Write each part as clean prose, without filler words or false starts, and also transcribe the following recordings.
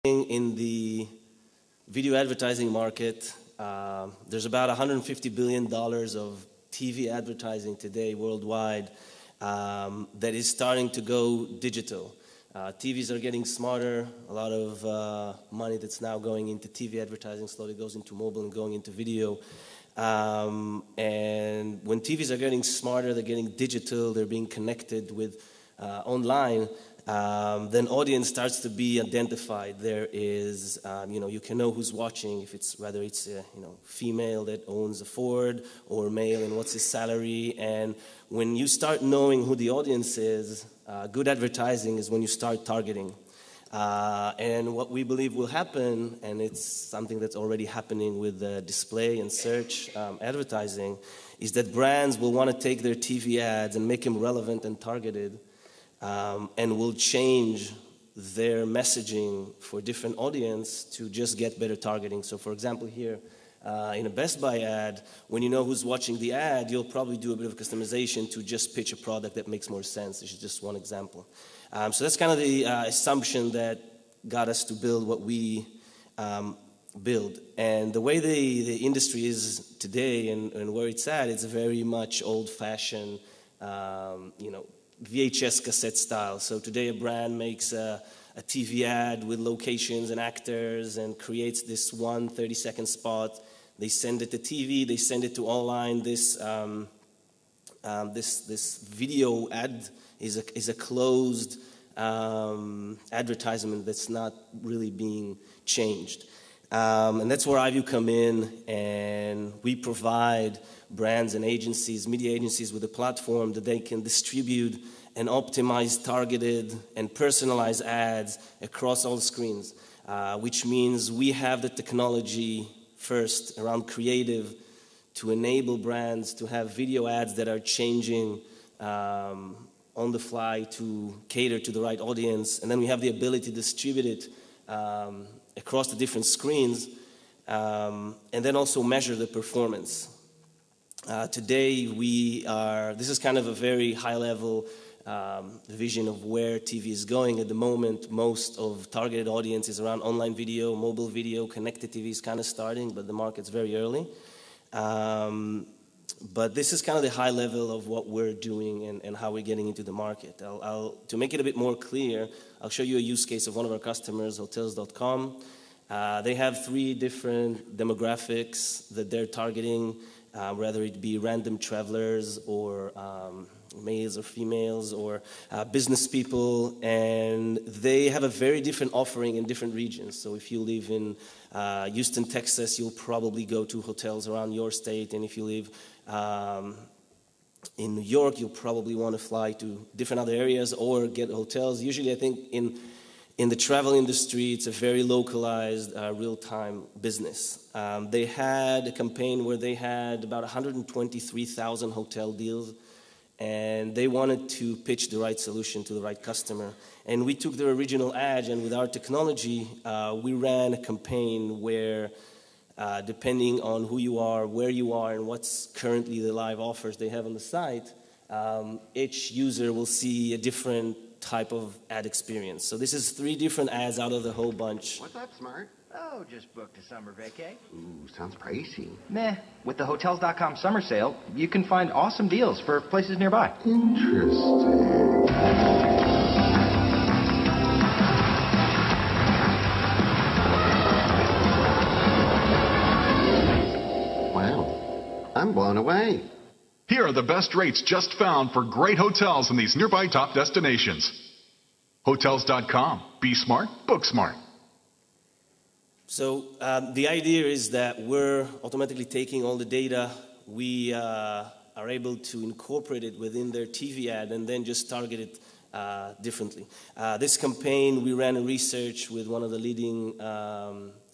In the video advertising market, there's about $150 billion of TV advertising today worldwide that is starting to go digital. TVs are getting smarter. A lot of money that's now going into TV advertising slowly goes into mobile and going into video. And when TVs are getting smarter, they're getting digital, they're being connected with online, then audience starts to be identified. There is, you can know who's watching, if it's whether it's a female that owns a Ford or male and what's his salary. And when you start knowing who the audience is, good advertising is when you start targeting. And what we believe will happen, and it's something that's already happening with display and search advertising, is that brands will want to take their TV ads and make them relevant and targeted, and will change their messaging for different audience to just get better targeting. So for example here, in a Best Buy ad, when you know who's watching the ad, you'll probably do a bit of customization to just pitch a product that makes more sense. This is just one example. So that's kind of the assumption that got us to build what we build. And the way the industry is today and where it's at, it's very much old-fashioned, VHS cassette style. So today a brand makes a TV ad with locations and actors and creates this one 30-second spot. They send it to TV, they send it to online. This video ad is a closed advertisement that's not really being changed. And that's where Eyeview come in, and we provide brands and agencies, media agencies, with a platform that they can distribute and optimize targeted and personalized ads across all screens, which means we have the technology first around creative to enable brands to have video ads that are changing on the fly to cater to the right audience, and then we have the ability to distribute it across the different screens, and then also measure the performance. Today this is kind of a very high-level vision of where TV is going. At the moment, most of targeted audience is around online video, mobile video, connected TV is kind of starting, but the market's very early. But this is kind of the high level of what we're doing and how we're getting into the market. To make it a bit more clear, I'll show you a use case of one of our customers, Hotels.com. They have 3 different demographics that they're targeting, whether it be random travelers or males or females or business people, and they have a very different offering in different regions. So if you live in Houston, Texas, you'll probably go to hotels around your state, and if you live in New York, you'll probably want to fly to different other areas or get hotels. Usually, I think in the travel industry, it's a very localized, real-time business. They had a campaign where they had about 123,000 hotel deals, and they wanted to pitch the right solution to the right customer. And we took their original ad, and with our technology, we ran a campaign where, depending on who you are, where you are, and what's currently the live offers they have on the site, each user will see a different type of ad experience. So this is 3 different ads out of the whole bunch. What's up, Smart? Oh, just booked a summer vacay. Ooh, sounds pricey. Meh. With the Hotels.com summer sale, you can find awesome deals for places nearby. Interesting. Wow, I'm blown away. Here are the best rates just found for great hotels in these nearby top destinations. Hotels.com. Be smart, book smart. So the idea is that we're automatically taking all the data. We are able to incorporate it within their TV ad and then just target it differently. This campaign, we ran a research with one of the leading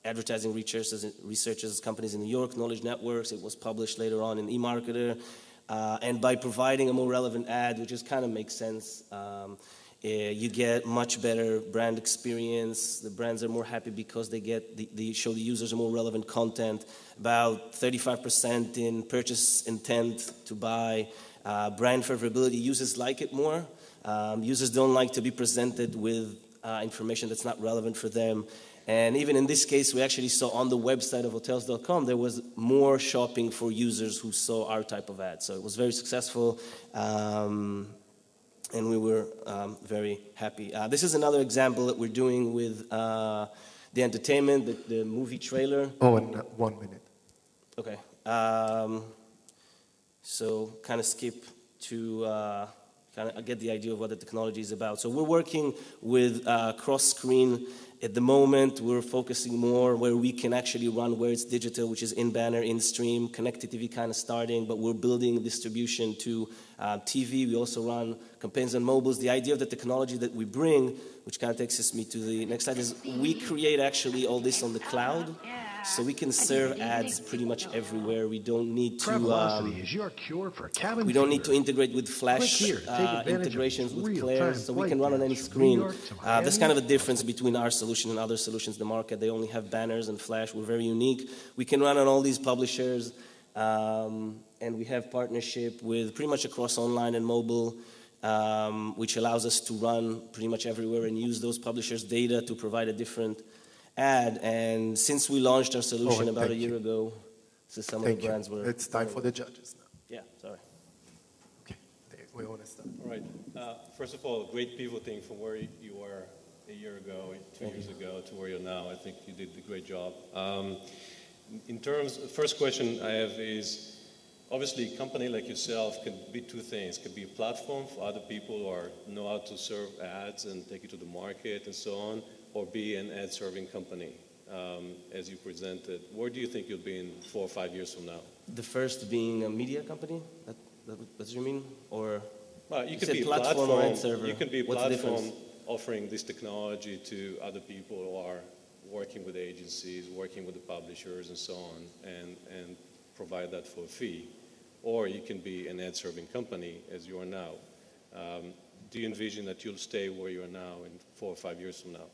advertising researchers companies in New York, Knowledge Networks. It was published later on in eMarketer. And by providing a more relevant ad, which just kind of makes sense, you get much better brand experience. The brands are more happy because they show the users a more relevant content. About 35% in purchase intent to buy. Brand favorability, users like it more. Users don't like to be presented with information that's not relevant for them. And even in this case, we actually saw on the website of Hotels.com, there was more shopping for users who saw our type of ad. So it was very successful, and we were very happy. This is another example that we're doing with the entertainment, the movie trailer. Oh, and 1 minute. Okay. So kind of skip to kind of get the idea of what the technology is about. So we're working with cross-screen. At the moment, we're focusing more where we can actually run where it's digital, which is in-banner, in-stream, connected TV kind of starting, but we're building distribution to TV. We also run campaigns on mobiles. The idea of the technology that we bring, which kind of takes me to the next slide, is we create actually all this on the cloud. So we can serve ads pretty much everywhere. We don't need to. Is your cure for cabin we don't need to fever. integrate with Flash Click here, take advantage integrations of with real-time Claire, so we flight can run on any maps from screen. New York to That's kind of a Miami. difference between our solution and other solutions in the market. They only have banners and Flash. We're very unique. We can run on all these publishers, and we have partnership with pretty much across online and mobile, which allows us to run pretty much everywhere and use those publishers' data to provide a different ad. And since we launched our solution about a year ago, so some of the brands were. It's time for the judges now. Yeah, sorry. Okay, we want to start. All right. First of all, great pivoting from where you were a year ago, 2 years ago, to where you're now. I think you did a great job. First question I have is, obviously, a company like yourself can be two things. It could be a platform for other people who know how to serve ads and take it to the market and so on, or be an ad-serving company, as you presented. Where do you think you'll be in 4 or 5 years from now? The first being a media company? That's what you mean? Or well, you could said be a platform or ad server. You can be a What's the platform difference? offering this technology to other people who are working with agencies, working with the publishers and so on, and provide that for a fee. Or you can be an ad-serving company, as you are now. Do you envision that you'll stay where you are now in 4 or 5 years from now?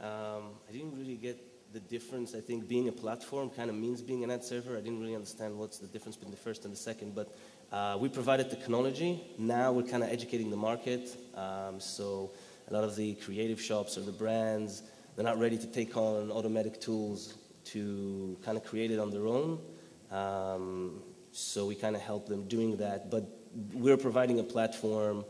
I didn't really get the difference. I think being a platform kind of means being an ad server. I didn't really understand what's the difference between the first and the second, but we provided technology. Now we're kind of educating the market. So a lot of the creative shops or the brands, they're not ready to take on automatic tools to kind of create it on their own. So we kind of help them doing that. But we're providing a platform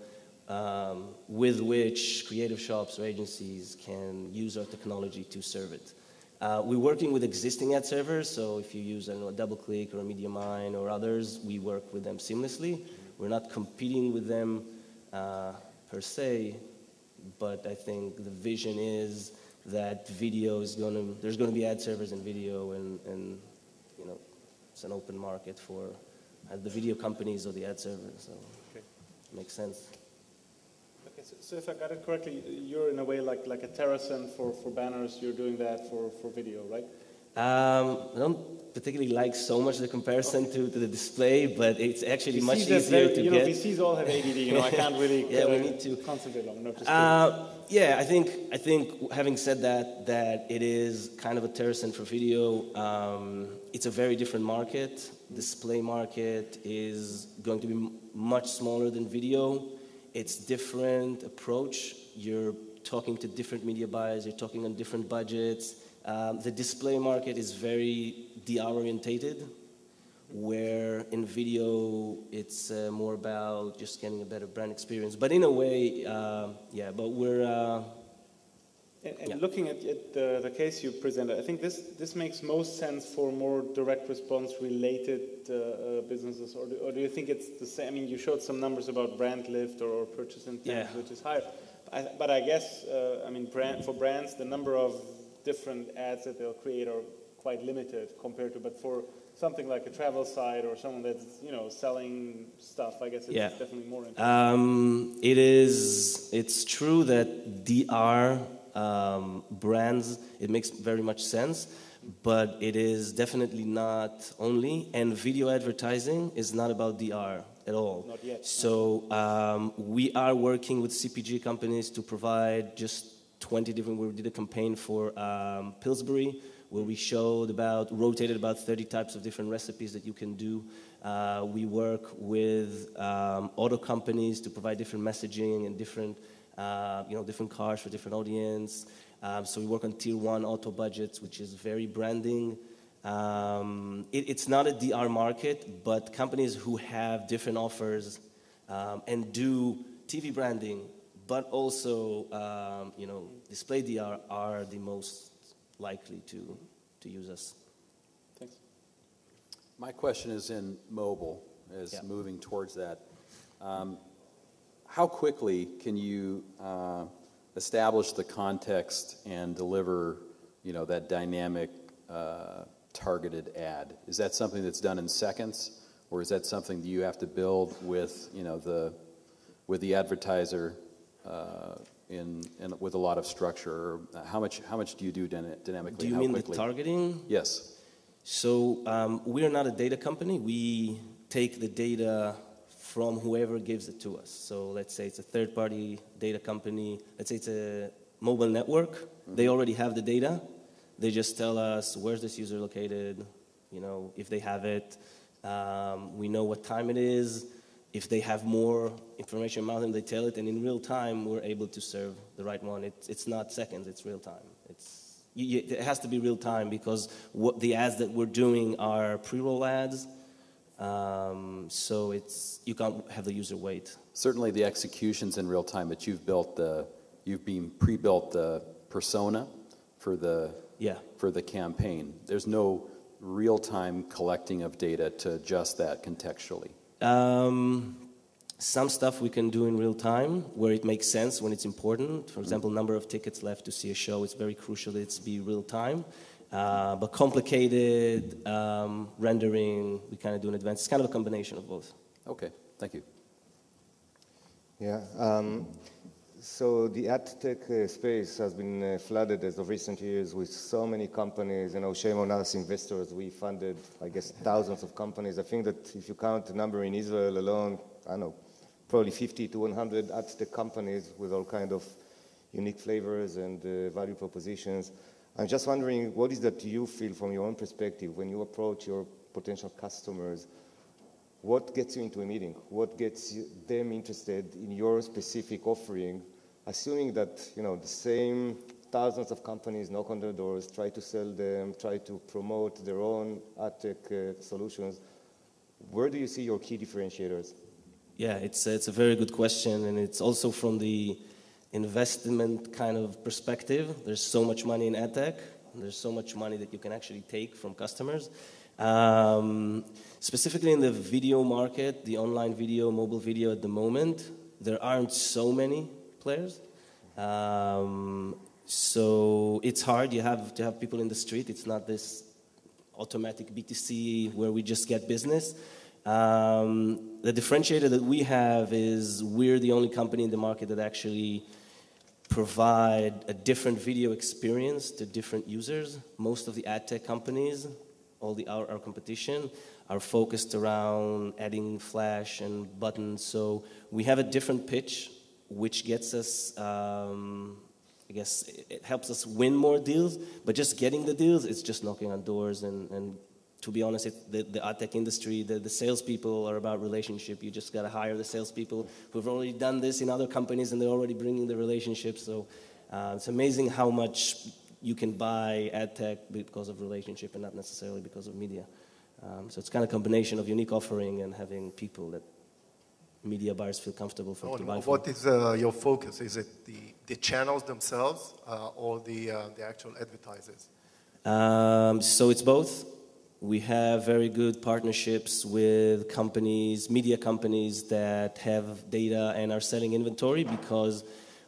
with which creative shops or agencies can use our technology to serve it. We're working with existing ad servers, so if you use, I don't know, a DoubleClick or a MediaMine or others, we work with them seamlessly. We're not competing with them per se, but I think the vision is that video is there's going to be ad servers in video, and you know, it's an open market for the video companies or the ad servers, so it makes sense. So if I got it correctly, you're in a way like a Terracent for banners. You're doing that for video, right? I don't particularly like so much the comparison to the display, but it's actually much VCs easier to get. VCs all have ADD. I can't really yeah, we need to concentrate on. No, just yeah, I think having said that it is kind of a Terracent for video. It's a very different market. Display market is going to be much smaller than video. It's different approach. You're talking to different media buyers. You're talking on different budgets. The display market is very DR orientated, where in video it's more about just getting a better brand experience. But in a way, yeah. But we're. Looking at the case you presented, I think this makes most sense for more direct response related businesses, or do you think it's the same? I mean, you showed some numbers about brand lift or purchase intent, which is higher. But I guess, I mean, for brands, the number of different ads that they'll create are quite limited compared to, but for something like a travel site or someone that's, selling stuff, I guess it's definitely more interesting. It's true that DR brands, it makes very much sense, but it is definitely not only, and video advertising is not about DR at all. Not yet. So we are working with CPG companies to provide just 20 different, we did a campaign for Pillsbury, where we rotated about 30 types of different recipes that you can do. We work with auto companies to provide different messaging and different different cars for different audience. So we work on tier 1 auto budgets, which is very branding. It's not a DR market, but companies who have different offers and do TV branding, but also display DR are the most likely to use us. Thanks. My question is in mobile, moving towards that. How quickly can you establish the context and deliver, that dynamic targeted ad? Is that something that's done in seconds, or is that something that you have to build with, with the advertiser with a lot of structure? How much do you do dynamically? Do you mean quickly? The targeting? Yes. So we are not a data company. We take the data from whoever gives it to us. So let's say it's a third-party data company. Let's say it's a mobile network. Mm-hmm. They already have the data. They just tell us where's this user located, if they have it. We know what time it is. If they have more information about them, they tell it. And in real time, we're able to serve the right one. It's not seconds, it's real time. It has to be real time because the ads that we're doing are pre-roll ads. So you can't have the user wait. Certainly the execution's in real time, but you've pre-built the persona for the campaign. There's no real-time collecting of data to adjust that contextually. Some stuff we can do in real time where it makes sense when it's important. For example, number of tickets left to see a show. It's very crucial that it's be real time. But complicated rendering, we kind of do in advance. It's kind of a combination of both. Okay, thank you. Yeah, so the ad tech space has been flooded as of recent years with so many companies. Shame on us investors. We funded, I guess, thousands of companies. I think that if you count the number in Israel alone, I don't know, probably 50 to 100 ad tech companies with all kind of unique flavors and value propositions. I'm just wondering, what is that you feel from your own perspective when you approach your potential customers? What gets you into a meeting? What gets them interested in your specific offering? Assuming that, the same thousands of companies knock on their doors, try to sell them, try to promote their own ad tech solutions, where do you see your key differentiators? Yeah, it's a very good question, and it's also from the investment kind of perspective. There's so much money in ad tech. There's so much money that you can actually take from customers. Specifically in the video market, the online video, mobile video at the moment, there aren't so many players. So it's hard. You have to have people in the street. It's not this automatic B2C where we just get business. The differentiator that we have is we're the only company in the market that actually provide a different video experience to different users. Most of the ad tech companies, our competition, are focused around adding flash and buttons. So we have a different pitch, which gets us, I guess, it helps us win more deals. But just getting the deals, it's just knocking on doors. And to be honest, the ad tech industry, the salespeople are about relationship. You just got to hire the salespeople who've already done this in other companies, and they're already bringing the relationships. So it's amazing how much you can buy ad tech because of relationship and not necessarily because of media. So it's kind of a combination of unique offering and having people that media buyers feel comfortable to buy from. What is your focus? Is it the channels themselves or the actual advertisers? So it's both. We have very good partnerships with companies, media companies that have data and are selling inventory because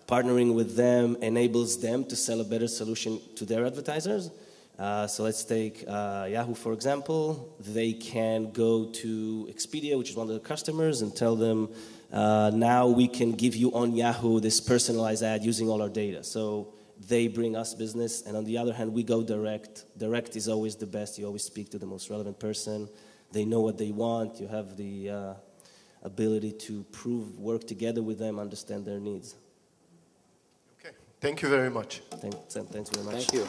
partnering with them enables them to sell a better solution to their advertisers. So let's take Yahoo, for example. They can go to Expedia, which is one of the customers, and tell them, now we can give you on Yahoo this personalized ad using all our data. So they bring us business, and on the other hand, we go direct. Direct is always the best. You always speak to the most relevant person. They know what they want. You have the ability to work together with them, understand their needs. Okay. Thank you very much. Thanks very much. Thank you.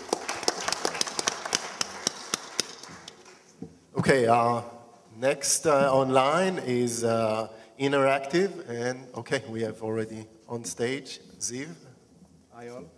Okay, next online is Interactive, and okay, we have already on stage Ziv. Hi all.